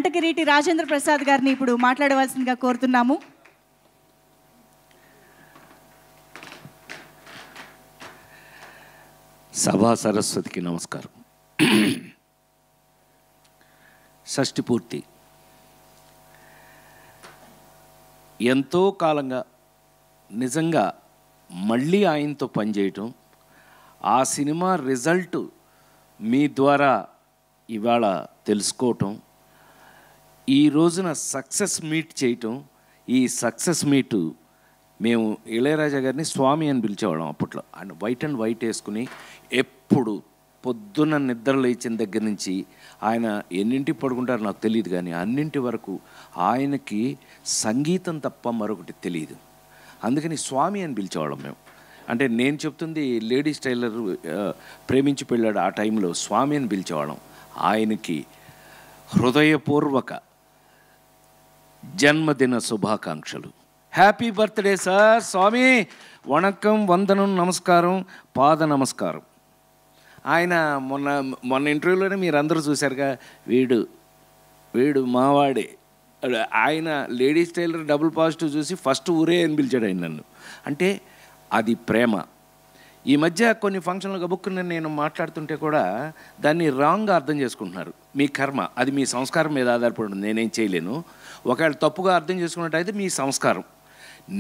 నటకిరీటి రాజేంద్ర ప్రసాద్ గారిని ఇప్పుడు మాట్లాడవలసిందిగా కోరుతున్నాము. సభా సరస్వతికి నమస్కారం. షష్ఠి పూర్తి ఎంతో కాలంగా నిజంగా మళ్ళీ ఆయనతో పనిచేయటం, ఆ సినిమా రిజల్ట్ మీ ద్వారా ఇవాళ తెలుసుకోవటం, ఈ రోజున సక్సెస్ మీట్ చేయటం. ఈ సక్సెస్ మీటు మేము ఇళయరాజా గారిని స్వామి అని పిలిచేవాళ్ళం అప్పట్లో. ఆయన వైట్ అండ్ వైట్ వేసుకుని ఎప్పుడు పొద్దున్న నిద్ర లేచిన దగ్గర నుంచి ఆయన ఎన్నింటికి పడుకుంటారో నాకు తెలియదు, కానీ అన్నింటి వరకు ఆయనకి సంగీతం తప్ప మరొకటి తెలియదు. అందుకని స్వామి అని పిలిచేవాళ్ళం మేము. అంటే నేను చెప్తుంది లేడీస్ టైలర్ ప్రేమించి పెళ్ళాడు ఆ టైంలో స్వామి అని పిలిచేవాళ్ళం. ఆయనకి హృదయపూర్వక జన్మదిన శుభాకాంక్షలు. Happy birthday sir. స్వామి వణకం, వందనం, నమస్కారం, పాద నమస్కారం. ఆయన మొన్న ఇంటర్వ్యూలోనే మీరు అందరూ చూశారుగా, వీడు మావాడే. ఆయన లేడీస్ టైలర్ డబుల్ పాజిటివ్ చూసి ఫస్ట్ ఊరే అని పిలిచాడు ఆయన నన్ను. అంటే అది ప్రేమ. ఈ మధ్య కొన్ని ఫంక్షన్లు గబుక్కుని నేను మాట్లాడుతుంటే కూడా దాన్ని రాంగ్గా అర్థం చేసుకుంటున్నారు. మీ కర్మ, అది మీ సంస్కారం మీద ఆధారపడి ఉంటుంది, నేనేం చేయలేను. ఒకవేళ తప్పుగా అర్థం చేసుకున్నట్టయితే మీ సంస్కారం.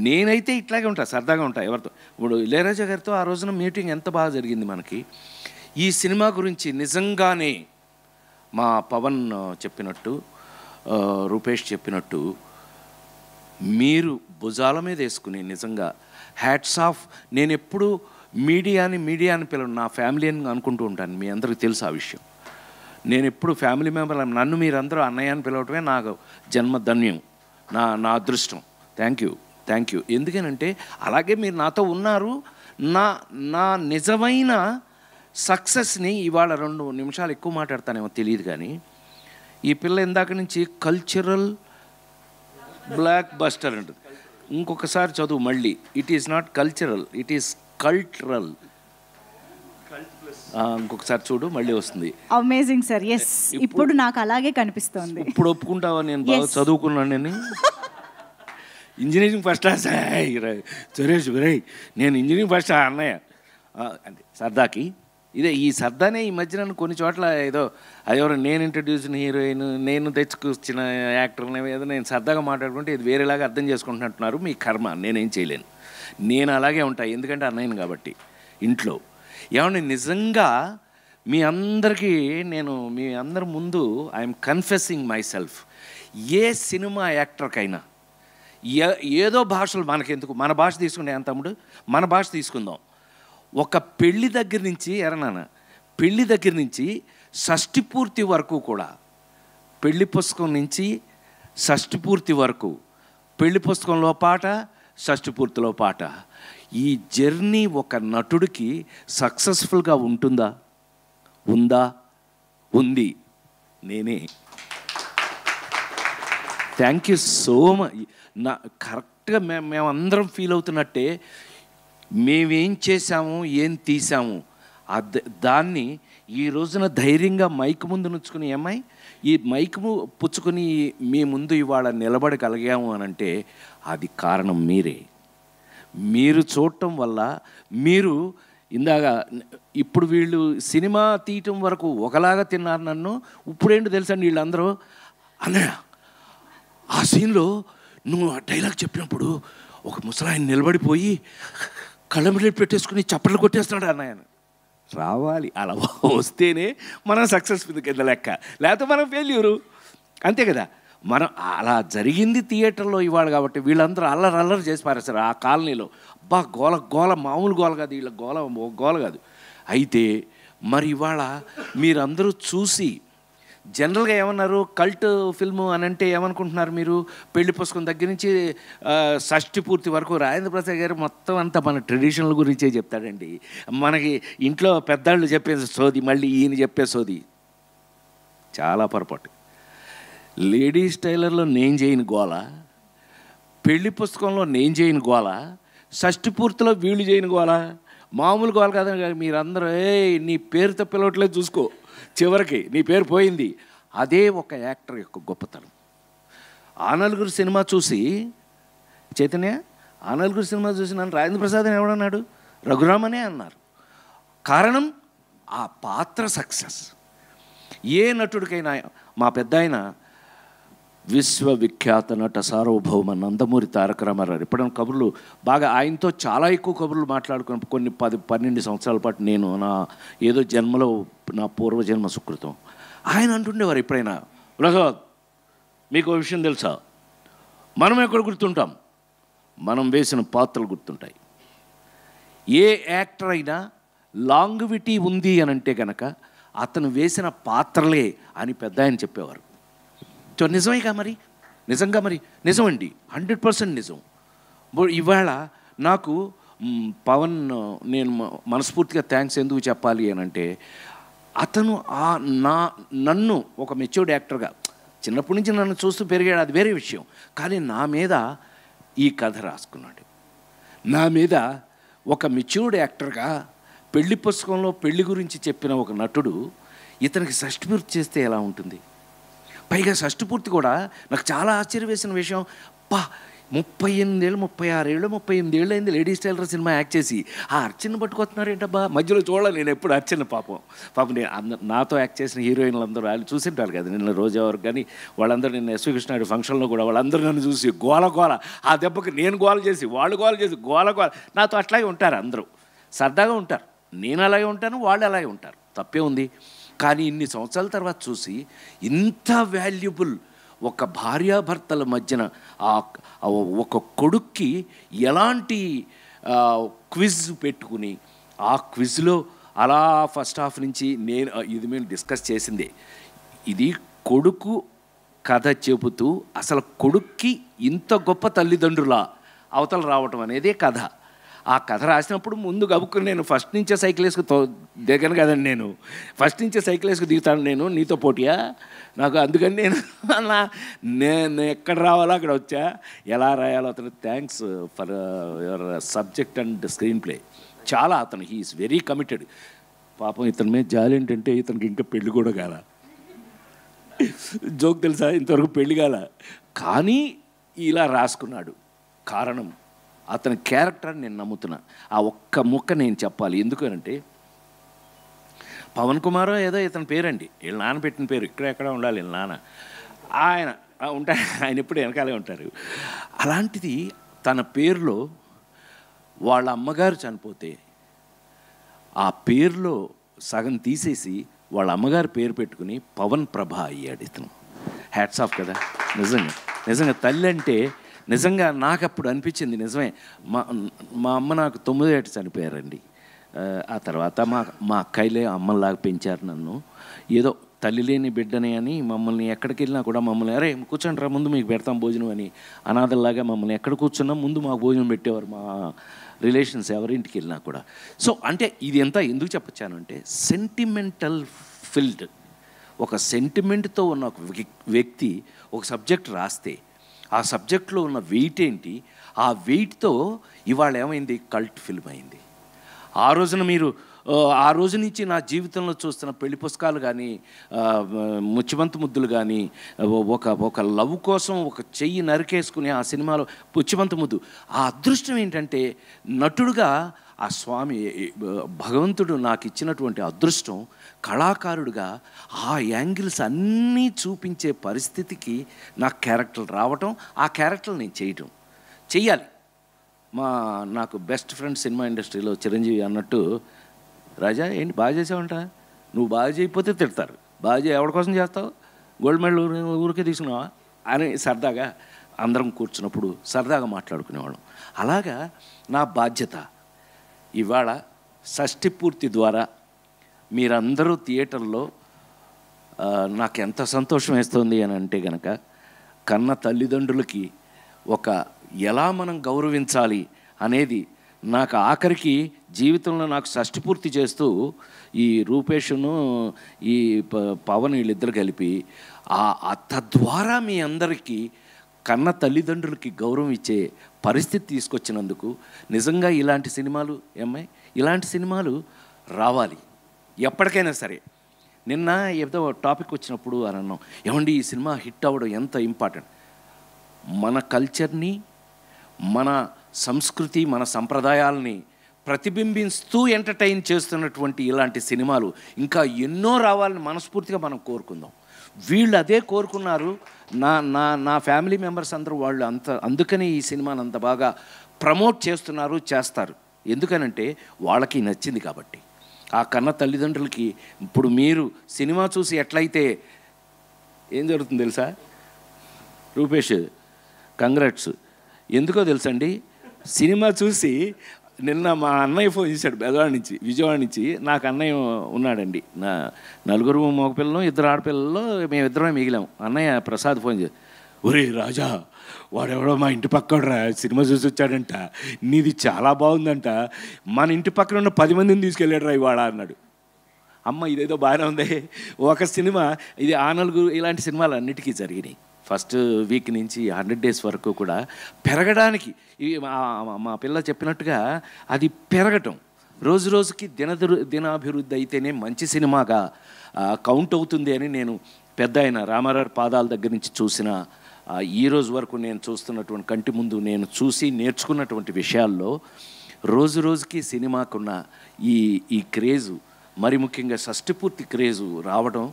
నేనైతే ఇట్లాగే ఉంటా, సరదాగా ఉంటా ఎవరితో. ఇప్పుడు ఇళయరాజా గారితో ఆ రోజున మీటింగ్ ఎంత బాగా జరిగింది మనకి. ఈ సినిమా గురించి నిజంగానే మా పవన్ చెప్పినట్టు, రూపేష్ చెప్పినట్టు, మీరు భుజాల మీద వేసుకుని నిజంగా హ్యాట్స్ ఆఫ్. నేను ఎప్పుడు మీడియాని పిలవను, నా ఫ్యామిలీ అని అనుకుంటూ ఉంటాను. మీ అందరికీ తెలుసు ఆ విషయం. నేను ఎప్పుడు ఫ్యామిలీ మెంబర్, నన్ను మీరందరూ అన్నయ్య అని పిలవటమే నాకు జన్మధన్యం, నా అదృష్టం. Thank you. ఎందుకనంటే అలాగే మీరు నాతో ఉన్నారు. నా నిజమైన సక్సెస్ని ఇవాళ 2 నిమిషాలు ఎక్కువ మాట్లాడతానేమో తెలియదు, కానీ ఈ పిల్ల ఇందాక నుంచి కల్చరల్ బ్లాక్ బస్టర్ అంటుంది. ఇంకొకసారి చదువు మళ్ళీ. It is not cultural, it is cultural. ఇంకొకసారి చూడు, మళ్ళీ వస్తుంది. Amazing sir. ఎస్, ఇప్పుడు నాకు అలాగే కనిపిస్తుంది. ఇప్పుడు ఒప్పుకుంటావా నేను బాగా చదువుకున్నాను? నేను ఇంజనీరింగ్ ఫస్ట్ క్లాస్. సురేష్ నేను ఇంజనీరింగ్ ఫస్ట్ అన్నయ్య అంటే సరదాకి. ఈ సరదానే ఈ మధ్య నన్ను కొన్ని చోట్ల ఏదో అదెవరో నేను ఇంట్రడ్యూసిన హీరోయిన్, నేను తెచ్చుకొచ్చిన యాక్టర్ని ఏదో నేను సరదాగా మాట్లాడుకుంటే ఇది వేరేలాగా అర్థం చేసుకుంటున్నట్టున్నారు. మీ కర్మ, నేనేం చేయలేను. నేను అలాగే ఉంటాను, ఎందుకంటే అన్నయ్యను కాబట్టి ఇంట్లో. ఏమన్నా నిజంగా మీ అందరికీ నేను మీ అందరి ముందు ఐఎమ్ కన్ఫెసింగ్ మై సెల్ఫ్. ఏ సినిమా యాక్టర్కైనా ఏదో భాషలు మనకెందుకు, మన భాష తీసుకుంటే ఏం తమ్ముడు, మన భాష తీసుకుందాం. ఒక పెళ్ళి దగ్గర నుంచి పెళ్ళి దగ్గర నుంచి షష్ఠి పూర్తి వరకు కూడా, పెళ్లి పుస్తకం నుంచి షష్ఠి పూర్తి వరకు, పెళ్లి పుస్తకంలో పాట, షష్ఠి పూర్తిలో పాట, ఈ జర్నీ ఒక నటుడికి సక్సెస్ఫుల్గా ఉంది. నేనే. Thank you so much. కరెక్ట్గా మేమందరం ఫీల్ అవుతున్నట్టే మేమేం చేశాము, ఏం తీసాము, దాన్ని ఈ రోజున ధైర్యంగా మైక్ ముందు నుంచుకుని, ఏమ్మాయి ఈ మైక్ పుచ్చుకొని మీ ముందు ఇవాళ నిలబడగలిగాము అనంటే అది కారణం మీరే. మీరు చూడటం వల్ల, మీరు ఇందాక ఇప్పుడు వీళ్ళు సినిమా తీయటం వరకు ఒకలాగా తిన్నారు నన్ను. ఇప్పుడేంటో తెలుసండి, వీళ్ళందరూ అన్నయ్య ఆ సీన్లో నువ్వు ఆ డైలాగ్ చెప్పినప్పుడు ఒక ముసలాయన నిలబడిపోయి కళ్ళమిళ్ళు పెట్టేసుకుని చప్పట్లు కొట్టేస్తున్నాడు అన్నయ్య. రావాలి, అలా వస్తేనే మనం సక్సెస్ఫుల్ కింద లెక్క, లేకపోతే మనం ఫెయిల్యూరు, అంతే కదా. మనం అలా జరిగింది థియేటర్లో ఇవాళ కాబట్టి వీళ్ళందరూ అల్లరి చేసి పారేస్తారు ఆ కాలనీలో. గోల మామూలు గోల కాదు, వీళ్ళ గోల కాదు. అయితే మరి ఇవాళ మీరందరూ చూసి జనరల్గా ఏమన్నారు, కల్ట్ ఫిల్ము అని అంటే ఏమనుకుంటున్నారు మీరు? పెళ్లి పుస్తకం దగ్గర నుంచి షష్ఠి పూర్తి వరకు రాజేంద్ర ప్రసాద్ గారు మొత్తం అంతా మన ట్రెడిషనల్ గురించే చెప్తాడండి. మనకి ఇంట్లో పెద్దవాళ్ళు చెప్పే సోది మళ్ళీ ఈయన చెప్పే సోది చాలా పొరపాటు. లేడీస్ టైలర్లో నేను చేయని గోల, పెళ్లి పుస్తకంలో నేను చేయని గోల, షష్ఠి పూర్తిలో వీళ్ళు చేయని గోల, మామూలు గోల కాదని మీరందరూ నీ పేరుతో పిలవట్లేదు చూసుకో, చివరికి నీ పేరు పోయింది. అదే ఒక యాక్టర్ యొక్క గొప్పతనం. ఆ నలుగురు సినిమా చూసి చైతన్య, ఆ నలుగురు సినిమా చూసి నన్ను రాజేంద్ర ప్రసాద్ అని ఎవడన్నాడు? రఘురామనే అన్నారు. కారణం ఆ పాత్ర సక్సెస్. ఏ నటుడికైనా, మా పెద్ద ఆయన విశ్వవిఖ్యాత నట సార్వభౌమ నందమూరి తారక రామారావు, ఎప్పుడైనా కబుర్లు బాగా ఆయనతో చాలా ఎక్కువ కబుర్లు మాట్లాడుకున్న కొన్ని 10-12 సంవత్సరాల పాటు నేను నా ఏదో జన్మలో నా పూర్వజన్మ సుకృతం. ఆయన అంటుండేవారు ఎప్పుడైనా, ప్రసాద్ మీకు విషయం తెలుసా, మనం ఎక్కడ గుర్తుంటాం, మనం వేసిన పాత్రలు గుర్తుంటాయి. ఏ యాక్టర్ అయినా లాంగ్విటీ ఉంది అని అంటే కనుక అతను వేసిన పాత్రలే అని పెద్ద ఆయన చెప్పేవారు. సో నిజమేగా మరి, నిజంగా మరి నిజమండి, 100% నిజం. ఇవాళ నాకు పవన్ నేను మనస్ఫూర్తిగా థ్యాంక్స్ ఎందుకు చెప్పాలి అని అంటే, అతను నన్ను ఒక మెచ్యూర్డ్ యాక్టర్గా, చిన్నప్పటి నుంచి నన్ను చూస్తూ పెరిగాడు, అది వేరే విషయం. కానీ నా మీద ఈ కథ రాసుకున్నాడు. నా మీద ఒక మెచ్యూర్డ్ యాక్టర్గా పెళ్లి పుస్తకంలో పెళ్లి గురించి చెప్పిన ఒక నటుడు ఇతనికి షష్టిపూర్తి చేస్తే ఎలా ఉంటుంది? పైగా షష్టిపూర్తి కూడా నాకు చాలా ఆశ్చర్యం వేసిన విషయం, 38 ఏళ్ళు 36 ఏళ్ళు 38 అయింది లేడీస్ టైలర్ సినిమా యాక్ట్ చేసి ఆ అర్చన పట్టుకొస్తున్నారు ఏంటబ్బా. మధ్యలో చూడాలి నేను ఎప్పుడు అర్చన, పాపం నేను నాతో యాక్ట్ చేసిన హీరోయిన్లు అందరూ వాళ్ళు చూసింటారు కదా, నిన్న రోజా వరకు కానీ వాళ్ళందరూ, నిన్న ఎస్వి కృష్ణారెడ్డి ఫంక్షన్లో కూడా వాళ్ళందరూ నన్ను చూసి గోల ఆ దెబ్బకి నేను గోల చేసి వాళ్ళు గోల చేసి గోల నాతో అట్లాగే ఉంటారు, అందరూ సరదాగా ఉంటారు. నేను అలాగే ఉంటాను, వాళ్ళు అలాగే ఉంటారు, తప్పే ఉంది. కానీ ఇన్ని సంవత్సరాల తర్వాత చూసి ఇంత వాల్యుబుల్ ఒక భార్యాభర్తల మధ్యన ఒక కొడుక్కి ఎలాంటి క్విజ్ పెట్టుకుని, ఆ క్విజ్లో అలా ఫస్ట్ హాఫ్ నుంచి ఇది మేము డిస్కస్ చేసిందే, ఇది కొడుకు కథ చెబుతూ అసలు కొడుక్కి ఇంత గొప్ప తల్లిదండ్రుల అవతల రావటం అనేదే కథ. ఆ కథ రాసినప్పుడు ముందు గబుక్కుని నేను ఫస్ట్ నుంచే సైకిల్ వేసుకు దిగను కదండి, నేను ఫస్ట్ నుంచే సైకిల్ వేసుకు దిగుతాను, నేను నీతో పోటీయా నాకు. అందుకని నేను ఎక్కడ రావాలో అక్కడ వచ్చా, ఎలా రాయాలో అతను. Thanks for your subject and screen play. చాలా అతను హీఈస్ వెరీ కమిటెడ్. పాపం ఇతని మీద జాలి ఏంటంటే ఇతనికి ఇంకా పెళ్ళి కూడా కాల, జోక్ తెలుసా, ఇంతవరకు పెళ్ళి కాల, కానీ ఇలా రాసుకున్నాడు. కారణం అతని క్యారెక్టర్ నేను నమ్ముతున్నా. ఆ ఒక్క ముక్క నేను చెప్పాలి, ఎందుకనంటే పవన్ కుమారో ఏదో ఇతని పేరండి, వీళ్ళ నాన్న పెట్టిన పేరు, ఎక్కడ ఉండాలి వీళ్ళ నాన్న, ఆయన ఉంటారు, ఆయన ఎప్పుడు వెనకాలే ఉంటారు. అలాంటిది తన పేరులో వాళ్ళ అమ్మగారు చనిపోతే ఆ పేరులో సగం తీసేసి వాళ్ళ అమ్మగారు పేరు పెట్టుకుని పవన్ ప్రభ అయ్యాడు ఇతను. హ్యాట్స్ ఆఫ్ కదా. నిజంగా తల్లి అంటే నిజంగా నాకు అప్పుడు అనిపించింది, నిజమే, మా అమ్మ నాకు 9 ఏట చనిపోయారండి. ఆ తర్వాత మా అక్కయ్యలే అమ్మలాగా పెంచారు నన్ను. ఏదో తల్లి లేని బిడ్డని అని మమ్మల్ని ఎక్కడికి వెళ్ళినా కూడా మమ్మల్ని, అరే కూర్చోండి రా ముందు మీకు పెడతాం భోజనం అని, అనాథల్లాగా మమ్మల్ని ఎక్కడ కూర్చున్నా ముందు మాకు భోజనం పెట్టేవారు మా రిలేషన్స్ ఎవరింటికి వెళ్ళినా కూడా. సో అంటే ఇది ఎంత ఎందుకు చెప్పొచ్చానంటే, సెంటిమెంటల్ ఫిల్డ్, ఒక సెంటిమెంట్తో ఉన్న ఒక వ్యక్తి ఒక సబ్జెక్ట్ రాస్తే ఆ సబ్జెక్ట్లో ఉన్న వెయిట్ ఏంటి, ఆ వెయిట్తో ఇవాళ ఏమైంది, కల్ట్ ఫిల్మ్ అయింది. ఆ రోజు నుంచి నా జీవితంలో చూస్తున్న పెళ్లి పుస్తకాలు కానీ, ముచ్చిబంతి ముద్దులు కానీ, ఒక లవ్ కోసం ఒక చెయ్యి నరికేసుకుని ఆ సినిమాలో ముచ్చిబంతి ముద్దు, ఆ అదృష్టం ఏంటంటే నటుడుగా ఆ స్వామి భగవంతుడు నాకు ఇచ్చినటువంటి అదృష్టం, కళాకారుడిగా ఆ యాంగిల్స్ అన్నీ చూపించే పరిస్థితికి నాకు క్యారెక్టర్లు రావటం, ఆ క్యారెక్టర్లు నేను చెయ్యాలి. నాకు బెస్ట్ ఫ్రెండ్ సినిమా ఇండస్ట్రీలో చిరంజీవి అన్నట్టు, రాజా ఏంటి బాగా చేసావంట, నువ్వు బాగా చేయకపోతే తిడతారు, బాగా ఎవరి కోసం చేస్తావు, గోల్డ్ మెడల్ ఊరికే తీసుకున్నావా అని సరదాగా అందరం కూర్చున్నప్పుడు సరదాగా మాట్లాడుకునేవాళ్ళం. అలాగా నా బాధ్యత ఇవాళ షష్ఠిపూర్తి ద్వారా మీరందరూ థియేటర్లో, నాకు ఎంత సంతోషం వేస్తుంది అని అంటే కనుక, కన్న తల్లిదండ్రులకి ఎలా మనం గౌరవించాలి అనేది నాకు ఆఖరికి జీవితంలో నాకు షష్ఠిపూర్తి చేస్తూ ఈ రూపేషును ఈ పవన్ వీళ్ళిద్దరు కలిపి తద్వారా మీ అందరికీ కన్న తల్లిదండ్రులకి గౌరవం ఇచ్చే పరిస్థితి తీసుకొచ్చినందుకు నిజంగా ఇలాంటి సినిమాలు రావాలి ఎప్పటికైనా సరే. నిన్న ఏదో టాపిక్ వచ్చినప్పుడు అని అన్నాం, ఏమండి ఈ సినిమా హిట్ అవ్వడం ఎంత ఇంపార్టెంట్. మన కల్చర్ని, మన సంస్కృతి, మన సంప్రదాయాలని ప్రతిబింబిస్తూ ఎంటర్టైన్ చేస్తున్నటువంటి ఇలాంటి సినిమాలు ఇంకా ఎన్నో రావాలని మనస్ఫూర్తిగా మనం కోరుకుందాం. వీళ్ళు అదే కోరుకున్నారు. నా నా నా ఫ్యామిలీ మెంబర్స్ అందరూ వాళ్ళు అందుకని ఈ సినిమాని అంత బాగా ప్రమోట్ చేస్తున్నారు, చేస్తారు. ఎందుకనంటే వాళ్ళకి నచ్చింది కాబట్టి. ఆ కన్న తల్లిదండ్రులకి ఇప్పుడు మీరు సినిమా చూసి ఎట్లయితే ఏం జరుగుతుంది తెలుసా రూపేష్, కంగ్రాట్స్. ఎందుకో తెలుసండి, సినిమా చూసి నిన్న మా అన్నయ్య ఫోన్ చేశాడు విజయవాడ నుంచి. నాకు అన్నయ్య ఉన్నాడండి, నా నలుగురు మగపిల్లలు 2 ఆడపిల్లలు, మేమిద్దరమే మిగిలాం. అన్నయ్య ప్రసాద్ ఫోన్ చేసి, ఒరే రాజా, వాడెవడో మా ఇంటి పక్కడరా సినిమా చూసి వచ్చాడంట, నీది చాలా బాగుందంట, మన ఇంటి పక్కన ఉన్న 10 మందిని తీసుకెళ్ళాడురా ఇవాళ అన్నాడు. అమ్మ ఇదేదో బాగానే ఉంది. ఒక సినిమా ఇది ఆ నలుగురు ఇలాంటి సినిమాలు అన్నిటికీ జరిగినాయి. ఫస్ట్ వీక్ నుంచి 100 days వరకు కూడా పెరగడానికి మా పిల్ల చెప్పినట్టుగా అది పెరగటం, రోజు రోజుకి దినాభివృద్ధి అయితేనే మంచి సినిమాగా కౌంట్ అవుతుంది అని నేను పెద్ద అయిన రామారావు పాదాల దగ్గర నుంచి చూసిన ఈ రోజు వరకు నేను చూస్తున్నటువంటి కంటి ముందు నేను చూసి నేర్చుకున్నటువంటి విషయాల్లో రోజు రోజుకి సినిమాకున్న ఈ క్రేజు, మరి ముఖ్యంగా షష్టిపూర్తి క్రేజు రావడం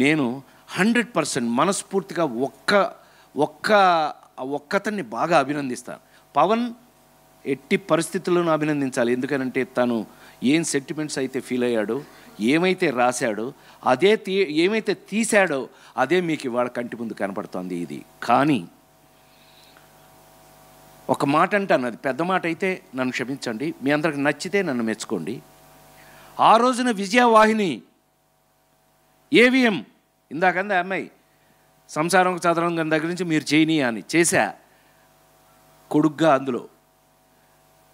నేను 100% మనస్ఫూర్తిగా ఒక్కతన్ని బాగా అభినందిస్తాను. పవన్ ఎట్టి పరిస్థితుల్లోనూ అభినందించాలి. ఎందుకనంటే తను ఏం సెంటిమెంట్స్ అయితే ఫీల్ అయ్యాడో, ఏమైతే రాశాడో, ఏమైతే తీశాడో అదే మీకు ఇవాళ కంటి ముందు కనపడుతోంది. ఇది కానీ ఒక మాట అంటాను, అది పెద్ద మాట అయితే నన్ను క్షమించండి, మీ అందరికి నచ్చితే నన్ను మెచ్చుకోండి. ఆ రోజున విజయవాహిని ఏవిఎం ఇందాకంది అమ్మాయి సంసారం చదరం దగ్గర నుంచి మీరు చేయని అని చేశా, కొడుగ్గా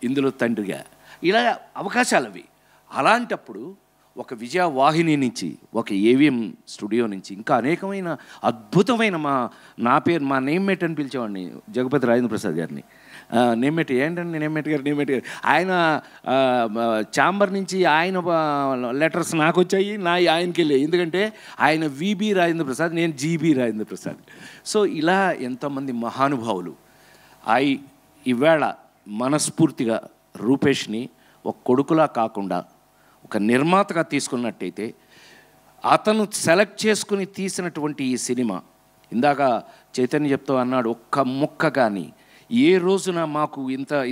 ఇందులో తండ్రిగా, ఇలా అవకాశాలు అవి. అలాంటప్పుడు ఒక విజయవాహిని నుంచి, ఒక ఏవిఎం స్టూడియో నుంచి ఇంకా అనేకమైన అద్భుతమైన నా నేమ్మేట్ అని పిలిచేవాడిని జగపతి రాజేంద్ర ప్రసాద్ గారిని. నేమ్మేట్ ఏంటండి నేమ్మేట్ గారు ఆయన ఛాంబర్ నుంచి ఆయన లెటర్స్ నాకు వచ్చాయి, ఆయనకి వెళ్ళాయి. ఎందుకంటే ఆయన విబి రాజేంద్ర ప్రసాద్, నేను జీబీ రాజేంద్ర ప్రసాద్. సో ఇలా ఎంతోమంది మహానుభావులు. ఇవాళ మనస్ఫూర్తిగా రూపేష్ని ఒక కొడుకులా కాకుండా ఒక నిర్మాతగా తీసుకున్నట్టయితే, అతను సెలెక్ట్ చేసుకుని తీసినటువంటి ఈ సినిమా, ఇందాక చైతన్య చెప్తూ అన్నాడు, ఒక్క ముక్క కానీ ఏ రోజున మాకు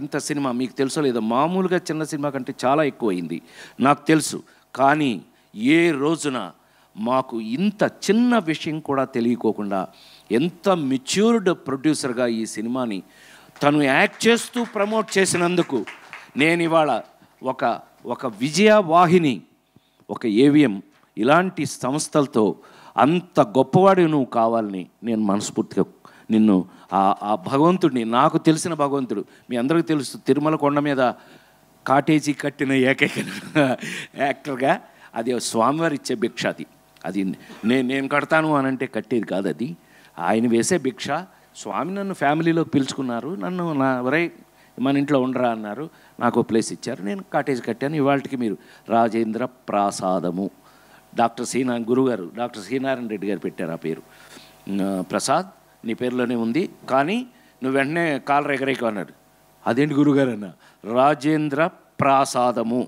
ఇంత సినిమా మీకు తెలుసో లేదో, మామూలుగా చిన్న సినిమా కంటే చాలా ఎక్కువైంది నాకు తెలుసు, కానీ ఏ రోజున మాకు ఇంత చిన్న విషయం కూడా తెలియకోకుండా ఎంత మెచ్యూర్డ్ ప్రొడ్యూసర్గా ఈ సినిమాని తను యాక్ట్ చేస్తూ ప్రమోట్ చేసినందుకు నేను ఇవాళ ఒక విజయవాహిని, ఒక ఏవిఎం ఇలాంటి సంస్థలతో అంత గొప్పవాడు నువ్వు కావాలని నేను మనస్ఫూర్తిగా నిన్ను ఆ భగవంతుడిని, నాకు తెలిసిన భగవంతుడు, మీ అందరికీ తెలుసు తిరుమల కొండ మీద కాటేజీ కట్టిన ఏకైక యాక్టర్గా అది స్వామివారి ఇచ్చే భిక్ష. అది నేను కడతాను అని అంటే కట్టేది కాదు, అది ఆయన వేసే భిక్ష. స్వామి నన్ను ఫ్యామిలీలోకి పిలుచుకున్నారు, నన్ను మన ఇంట్లో ఉండరా అన్నారు, నాకు ప్లేస్ ఇచ్చారు, నేను కాటేజ్ కట్టాను. ఇవాళకి మీరు రాజేంద్ర ప్రాసాదము, గురుగారు డాక్టర్ శ్రీనారాయణ రెడ్డి గారు పెట్టారు ఆ పేరు. ప్రసాద్ నీ పేరులోనే ఉంది, కానీ నువ్వు వెంటనే కాలర్ ఎగరేకు అన్నాడు. అదేంటి గురుగారు అన్న, రాజేంద్ర ప్రాసాదము.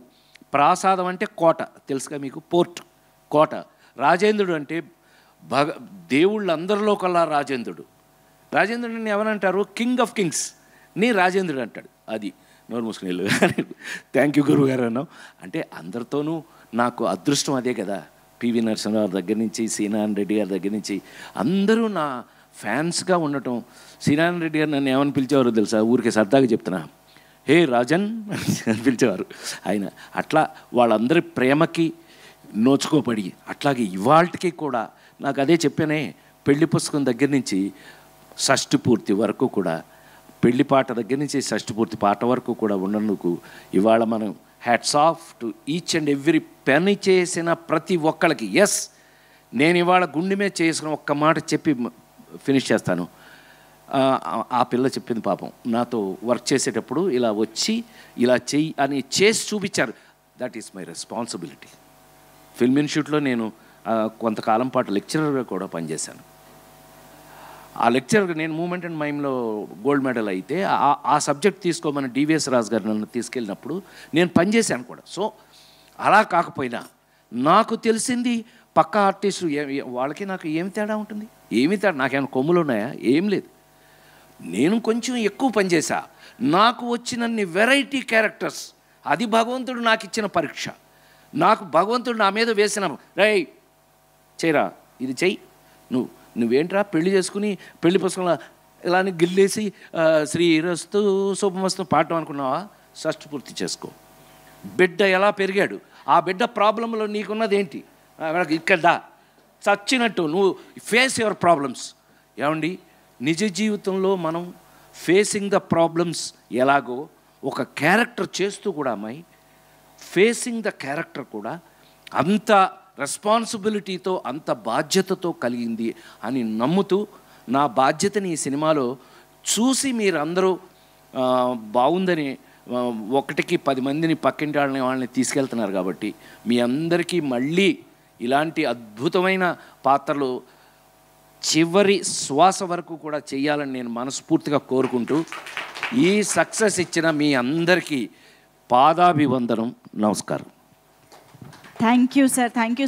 ప్రాసాదం అంటే కోట, తెలుసుగా మీకు, పోర్ట్, కోట. రాజేంద్రుడు అంటే దేవుళ్ళందరిలో కల్లా రాజేంద్రుడిని ఎవరంటారు? కింగ్ ఆఫ్ కింగ్స్ నీ రాజేంద్రుడు అంటాడు. అది నోరు మూసుకుని వెళ్ళు. థ్యాంక్ యూ గురువుగారు అన్నావు అంటే అందరితోనూ నాకు అదృష్టం అదే కదా. పివి నరసింహారావు దగ్గర నుంచి, శ్రీనారాయణ రెడ్డి గారి దగ్గర నుంచి అందరూ నా ఫ్యాన్స్గా ఉండటం. శ్రీనారాయణ రెడ్డి గారు నన్ను ఏమని పిలిచేవారు తెలుసా? ఊరికే సరదాగా చెప్తున్నా, హే రాజన్ అని పిలిచేవారు ఆయన. అట్లా వాళ్ళందరి ప్రేమకి నోచుకోబడి, అట్లాగే ఇవాళకి కూడా నాకు అదే చెప్పానే, పెళ్లి పుస్తకం దగ్గర నుంచి షష్ఠి పూర్తి వరకు కూడా, పెళ్లి పాట దగ్గర నుంచి షష్ఠి పూర్తి పాట వరకు కూడా ఉన్నందుకు ఇవాళ మనం hats off to each and every పని చేసిన ప్రతి ఒక్కళ్ళకి. ఎస్, నేను ఇవాళ గుండె మీద చేసుకుని ఒక్క మాట చెప్పి ఫినిష్ చేస్తాను. ఆ పిల్ల చెప్పింది పాపం, నాతో వర్క్ చేసేటప్పుడు ఇలా వచ్చి ఇలా చెయ్యి అని చేసి చూపించారు. That is my responsibility. Film ఇన్స్టిట్యూట్లో నేను కొంతకాలం పాటు లెక్చరర్గా కూడా పనిచేశాను. ఆ లెక్చరర్గా నేను మూమెంట్ అండ్ మైమ్లో గోల్డ్ మెడల్ అయితే ఆ సబ్జెక్ట్ తీసుకోమని డివిఎస్ రాజు గారు నన్ను తీసుకెళ్ళినప్పుడు నేను పనిచేశాను కూడా. సో అలా కాకపోయినా నాకు తెలిసింది పక్క ఆర్టిస్టు వాళ్ళకి నాకు ఏమి తేడా ఉంటుంది? ఏమి తేడా? నాకేమైనా కొమ్ములు ఉన్నాయా? ఏం లేదు. నేను కొంచెం ఎక్కువ పనిచేశా. నాకు వచ్చినన్ని వెరైటీ క్యారెక్టర్స్, అది భగవంతుడు నాకు ఇచ్చిన పరీక్ష. నాకు భగవంతుడు నా మీద వేసిన రై చేయరా, ఇది చెయ్యి, నువ్వేంట్రా పెళ్లి చేసుకుని పెళ్లి పుస్తకంలో ఇలాని గిల్లేసి శ్రీరస్తు శుభమస్తు పాడటం అనుకున్నావా? షష్ఠి పూర్తి చేసుకో. బిడ్డ ఎలా పెరిగాడు, ఆ బిడ్డ ప్రాబ్లంలో నీకున్నది ఏంటి? ఇక్కడ చచ్చినట్టు నువ్వు ఫేస్ యువర్ ప్రాబ్లమ్స్. ఏమండి, నిజ జీవితంలో మనం ఫేసింగ్ ద ప్రాబ్లమ్స్ ఎలాగో ఒక క్యారెక్టర్ చేస్తూ కూడా అమ్మాయి ఫేసింగ్ ద క్యారెక్టర్ కూడా అంత రెస్పాన్సిబిలిటీతో, అంత బాధ్యతతో కలిగింది అని నమ్ముతూ, నా బాధ్యతని ఈ సినిమాలో చూసి మీరందరూ బాగుందని 1కి 10 మందిని పక్కింటి వాళ్ళని తీసుకెళ్తున్నారు కాబట్టి మీ అందరికీ మళ్ళీ ఇలాంటి అద్భుతమైన పాత్రలు చివరి శ్వాస వరకు కూడా చేయాలని నేను మనస్ఫూర్తిగా కోరుకుంటూ ఈ సక్సెస్ ఇచ్చిన మీ అందరికీ పాదాభివందనం, నమస్కారం. Thank you sir, thank you.